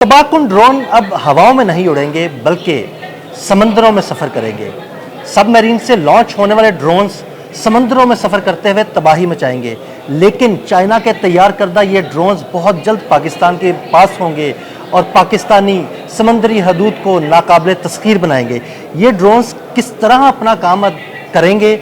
तबाहकुन drone अब हवाओं में नहीं उड़ेंगे बल्कि समंदरों में सफ़र करेंगे। सबमरीन से लॉन्च होने वाले ड्रोन्स समंदरों में सफ़र करते हुए तबाही मचाएंगे, लेकिन चाइना के तैयार करदा ये ड्रोन्स बहुत जल्द पाकिस्तान के पास होंगे और पाकिस्तानी समंदरी हदूद को नाकाबिले तस्खीर बनाएंगे। ये ड्रोन्स किस तरह अपना काम करेंगे,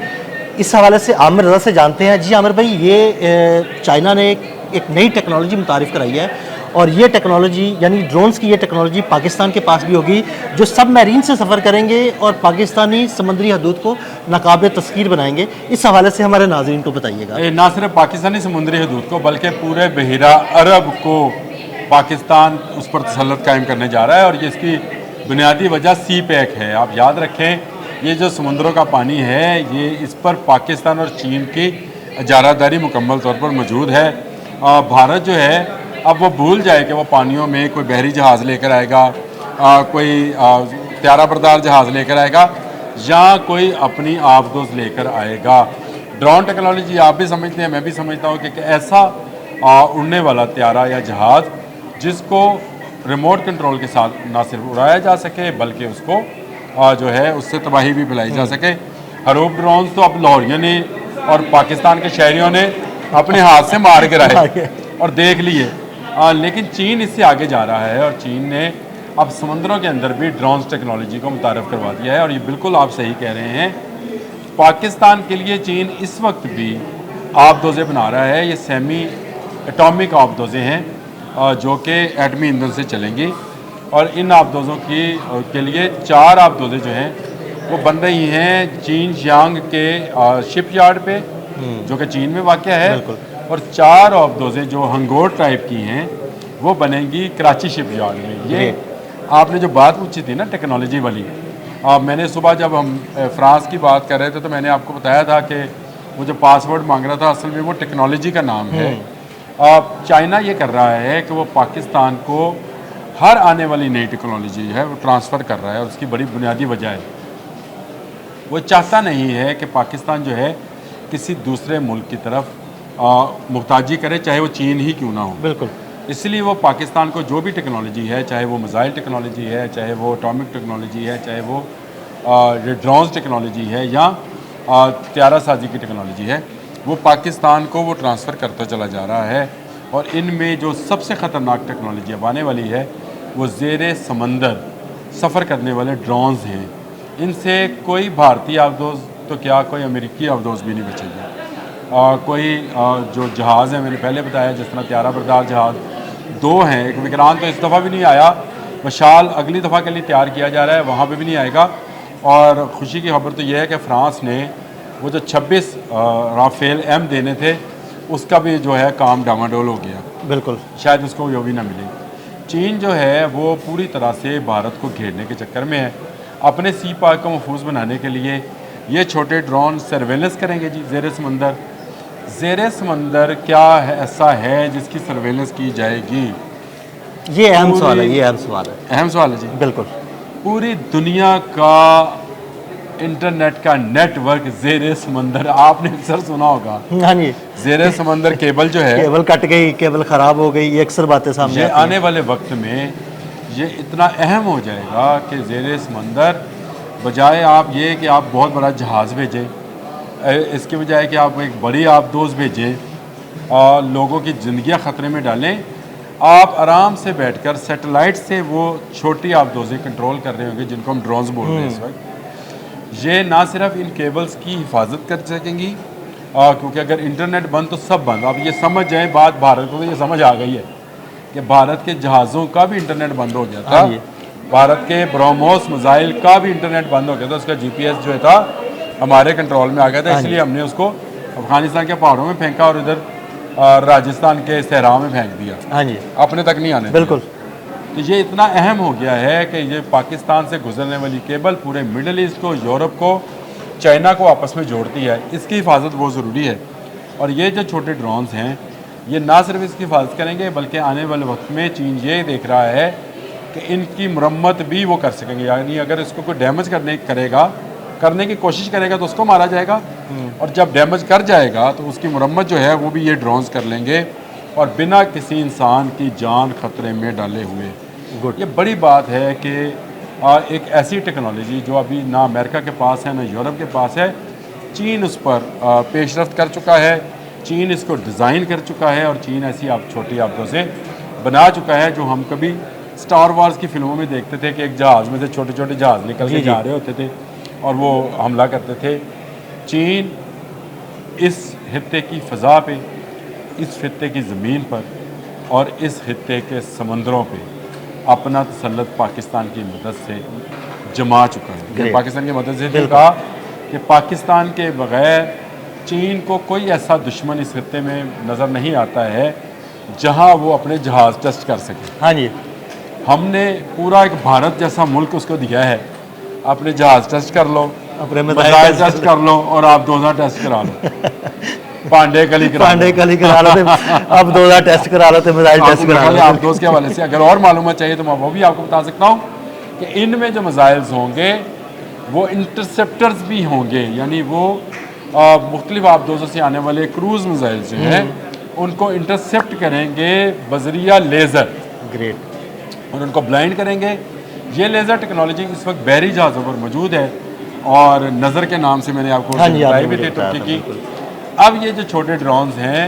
इस हवाले से आमिर रज़ा से जानते हैं। जी आमिर भाई, ये चाइना ने एक नई टेक्नोलॉजी मुतारिफ़ कराई है और ये टेक्नोलॉजी यानी ड्रोन्स की ये टेक्नोलॉजी पाकिस्तान के पास भी होगी, जो सबमरीन से सफ़र करेंगे और पाकिस्तानी समंदरी हदूद को नाकाबिले तस्खीर बनाएंगे। इस हवाले से हमारे नाज़रीन को बताइएगा। ना सिर्फ पाकिस्तानी समुद्री हदूद को बल्कि पूरे बहिरा अरब को पाकिस्तान उस पर तसल्लुत कायम करने जा रहा है, और ये इसकी बुनियादी वजह सी पैक है। आप याद रखें, ये जो समुद्रों का पानी है, ये इस पर पाकिस्तान और चीन की इजारादारी मुकम्मल तौर पर मौजूद है। भारत जो है अब वो भूल जाए कि वो पानियों में कोई बहरी जहाज़ लेकर आएगा, कोई त्यारा बरदार जहाज़ लेकर आएगा, या कोई अपनी आबदोज लेकर आएगा। ड्रोन टेक्नोलॉजी आप भी समझते हैं, मैं भी समझता हूँ कि ऐसा उड़ने वाला त्यारा या जहाज़ जिसको रिमोट कंट्रोल के साथ ना सिर्फ उड़ाया जा सके बल्कि उसको जो है उससे तबाही भी फैलाई जा सके। हरूफ ड्रोन तो अब लाहौरियों ने और पाकिस्तान के शहरियों ने अपने हाथ से मार गिराए और देख लिए, लेकिन चीन इससे आगे जा रहा है और चीन ने अब समुद्रों के अंदर भी ड्रोन्स टेक्नोलॉजी को मुतारफ़ करवा दिया है। और ये बिल्कुल आप सही कह रहे हैं, पाकिस्तान के लिए चीन इस वक्त भी आबदोज़ें बना रहा है। ये सेमी एटॉमिक आबदोज़ें हैं जो कि एटमी ईंधन से चलेंगी, और इन आबदोज़ों के लिए 4 आबदोज़ें जो हैं वो बन रही हैं जिनजियांग के शिपयार्ड पे, जो कि चीन में वाक़या है, और 4 आबदोज़ें जो हंगोर टाइप की हैं वो बनेंगी कराची शिपयार्ड में। ये आपने जो बात पूछी थी ना टेक्नोलॉजी वाली, मैंने सुबह जब हम फ्रांस की बात कर रहे थे तो मैंने आपको बताया था कि वो जो पासवर्ड मांग रहा था असल में वो टेक्नोलॉजी का नाम है। चाइना ये कर रहा है कि वो पाकिस्तान को हर आने वाली नई टेक्नोलॉजी है वो ट्रांसफ़र कर रहा है, और उसकी बड़ी बुनियादी वजह है वो चाहता नहीं है कि पाकिस्तान जो है किसी दूसरे मुल्क की तरफ मुहताजी करे, चाहे वो चीन ही क्यों ना हो। बिल्कुल, इसलिए वो पाकिस्तान को जो भी टेक्नोलॉजी है, चाहे वो मिसाइल टेक्नोलॉजी है, चाहे वो एटॉमिक टेक्नोलॉजी है, चाहे वो ड्रोन्स टेक्नोलॉजी है, या त्यारा साजी की टेक्नोलॉजी है, वो पाकिस्तान को वो ट्रांसफ़र करता चला जा रहा है। और इनमें जो सबसे ख़तरनाक टेक्नोलॉजी अब आने वाली है वो ज़ेरे समंदर सफ़र करने वाले ड्रोन्स हैं। इनसे कोई भारतीय आबदोज़ तो क्या, कोई अमेरिकी आबदोज़ भी नहीं बचेगी। कोई जो जहाज़ है, मैंने पहले बताया, जिस तरह त्यारा बरदार जहाज़ 2 हैं, एक विक्रांत तो इस दफ़ा भी नहीं आया, मशाल अगली दफ़ा के लिए तैयार किया जा रहा है, वहाँ पे भी नहीं आएगा। और ख़ुशी की खबर तो यह है कि फ़्रांस ने वो जो 26 राफेल M देने थे उसका भी जो है काम डामाडोल हो गया। बिल्कुल, शायद उसको वो भी ना मिले। चीन जो है वो पूरी तरह से भारत को घेरने के चक्कर में है। अपने सी पार्क को महफूज बनाने के लिए ये छोटे ड्रोन सर्वेलेंस करेंगे जी ज़ेरे समंदर। ज़ेरे समंदर क्या है ऐसा है जिसकी सर्वेलेंस की जाएगी? ये अहम सवाल है, ये अहम सवाल है। अहम सवाल है जी। बिल्कुल, पूरी दुनिया का इंटरनेट का नेटवर्क ज़ेरे समंदर, आपने अक्सर सुना होगा। हाँ जी, ज़ेरे समंदर केबल जो है, केबल कट गई, केबल ख़राब हो गई, ये अक्सर बातें सामने आती हैं। आने वाले वक्त में ये इतना अहम हो जाएगा कि ज़ेरे समंदर बजाय आप ये कि आप बहुत बड़ा जहाज़ भेजें, इसके बजाय कि आप एक बड़ी आबदोज़ भेजें और लोगों की ज़िंदगियाँ ख़तरे में डालें, आप आराम से बैठकर सैटेलाइट से वो छोटी आबदोज़ें कंट्रोल कर रहे होंगे जिनको हम ड्रोन्स बोल रहे हैं इस वक्त। ये ना सिर्फ इन केबल्स की हिफाजत कर सकेंगी, क्योंकि अगर इंटरनेट बंद तो सब बंद। आप ये समझ जाएँ बात, भारत को तो ये समझ आ गई है कि भारत के जहाज़ों का भी इंटरनेट बंद हो गया था, भारत के ब्रह्मोस मिसाइल का भी इंटरनेट बंद हो गया था, उसका GPS जो था हमारे कंट्रोल में आ गया था, इसलिए हमने उसको अफगानिस्तान के पहाड़ों में फेंका और इधर राजस्थान के सहरा में फेंक दिया। हाँ जी, अपने तक नहीं आने। बिल्कुल, तो ये इतना अहम हो गया है कि ये पाकिस्तान से गुजरने वाली केबल पूरे मिडल ईस्ट को, यूरोप को, चाइना को आपस में जोड़ती है। इसकी हिफाजत बहुत ज़रूरी है। और ये जो छोटे ड्रोन्स हैं ये ना सिर्फ इसकी हिफाजत करेंगे बल्कि आने वाले वक्त में चीन ये देख रहा है कि इनकी मरम्मत भी वो कर सकेंगे। यानी अगर इसको कोई डैमेज करने की कोशिश करेगा तो उसको मारा जाएगा, और जब डैमेज कर जाएगा तो उसकी मरम्मत जो है वो भी ये ड्रोन्स कर लेंगे, और बिना किसी इंसान की जान खतरे में डाले हुए। Good. ये बड़ी बात है कि एक ऐसी टेक्नोलॉजी जो अभी ना अमेरिका के पास है ना यूरोप के पास है, चीन उस पर पेशरफ्त कर चुका है, चीन इसको डिज़ाइन कर चुका है और चीन ऐसी आप छोटी आबदों से बना चुका है जो हम कभी स्टार वार्स की फिल्मों में देखते थे कि एक जहाज़ में से छोटे छोटे जहाज़ निकल के जा रहे होते थे और वो हमला करते थे। चीन इस खित्ते की फ़ज़ा पे, इस खित्ते की ज़मीन पर और इस खित्ते के समंदरों पे अपना तसल्लुत पाकिस्तान की मदद से जमा चुका है। Great. पाकिस्तान की मदद से कहा कि पाकिस्तान के बग़ैर चीन को कोई ऐसा दुश्मन इस खित्ते में नज़र नहीं आता है जहां वो अपने जहाज़ टेस्ट कर सके। हाँ जी, हमने पूरा एक भारत जैसा मुल्क उसको दिया है, अपने जहाज़ टेस्ट कर लो, अपने मिसाइल टेस्ट कर लो और आप 2000 टेस्ट करा लो। पांडे कली करा पांडे कली करा लो थे, अब 2000 टेस्ट करा लो थे, मिसाइल टेस्ट करा लो। आप दोस्त के हवाले से अगर और मालूमात चाहिए तो मैं वो भी आपको बता सकता हूँ कि इनमें जो मिसाइल्स होंगे वो इंटरसेप्टर्स भी होंगे, यानी वो मुख्तलिफ आबदोज़ों से आने वाले क्रूज़ मिसाइल जो हैं उनको इंटरसेप्ट करेंगे बजरिया लेज़र ग्रेट। और उनको ब्लाइंड करेंगे। ये लेज़र टेक्नोलॉजी इस वक्त बहरी जहाज़ों पर मौजूद है और नज़र के नाम से मैंने आपको हाँ जी, बताई आपने भी थी मुझे बताया तुर्की था, की। बिल्कुल। अब ये जो छोटे ड्रोन्स हैं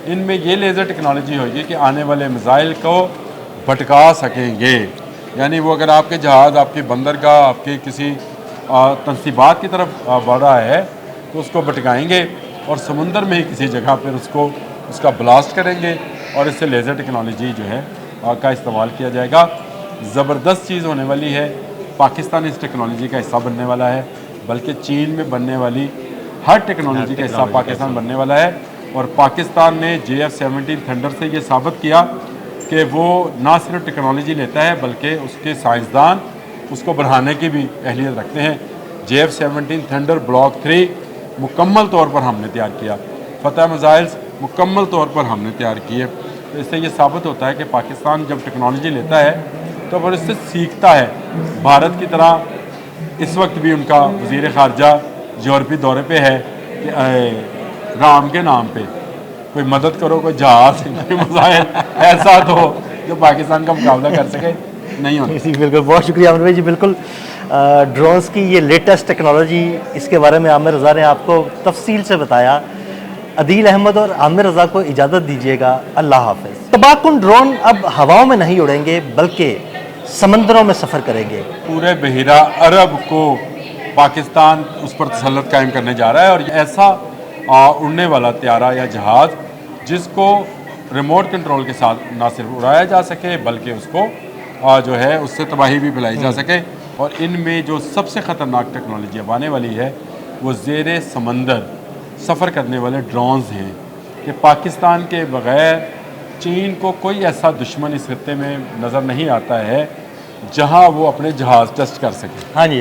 इनमें ये लेज़र टेक्नोलॉजी होगी कि आने वाले मिसाइल को भटका सकेंगे, यानी वो अगर आपके जहाज़ आपकी बंदरगाह आपके किसी तनसीबात की तरफ बढ़ रहा है तो उसको भटकाएंगे और समुंदर में ही किसी जगह पर उसका ब्लास्ट करेंगे और इससे लेज़र टेक्नोलॉजी जो है का इस्तेमाल किया जाएगा। ज़बरदस्त चीज़ होने वाली है। पाकिस्तान इस टेक्नोलॉजी का हिस्सा बनने वाला है, बल्कि चीन में बनने वाली हर टेक्नोलॉजी का हिस्सा पाकिस्तान बनने वाला है। और पाकिस्तान ने JF-17 थंडर से ये साबित किया कि वो ना सिर्फ टेक्नोलॉजी लेता है बल्कि उसके साइंसदान उसको बढ़ाने की भी अहलियत रखते हैं। JF-17 थंडर ब्लॉक 3 मुकम्मल तौर पर हमने तैयार किया, फतह मिसाइल्स मुकम्मल तौर पर हमने तैयार किए। तो इससे ये साबित होता है कि पाकिस्तान जब टेक्नोलॉजी लेता है तो फिर इससे सीखता है। भारत की तरह इस वक्त भी उनका वज़ीर ख़ारजा यूरोपी दौरे पे है कि राम के नाम पे कोई मदद करो, कोई जहाज़ कोई मिसाइल ऐसा तो जो पाकिस्तान का मुकाबला कर सके, नहीं होता। जी बिल्कुल, बहुत शुक्रिया आमिर भाई जी। बिल्कुल ड्रोन्स की ये लेटेस्ट टेक्नोलॉजी, इसके बारे में आमिर रज़ा ने आपको तफसील से बताया। अदील अहमद और आमिर रज़ा को इजाज़त दीजिएगा, अल्लाह हाफ़िज़। तबाहकुन ड्रोन अब हवाओं में नहीं उड़ेंगे बल्कि समंदरों में सफ़र करेंगे। पूरे बहिरा अरब को पाकिस्तान उस पर तसल्लुत कायम करने जा रहा है और ऐसा उड़ने वाला त्यारा या जहाज़ जिसको रिमोट कंट्रोल के साथ ना सिर्फ उड़ाया जा सके बल्कि उसको जो है उससे तबाही भी फैलाई जा सके। और इनमें जो सबसे ख़तरनाक टेक्नोलॉजी अब आने वाली है वो ज़ेरे समंदर सफ़र करने वाले ड्रोन्स हैं कि पाकिस्तान के बग़ैर चीन को कोई ऐसा दुश्मन इस खित्ते में नज़र नहीं आता है जहां वो अपने जहाज़ टेस्ट कर सके। हाँ जी,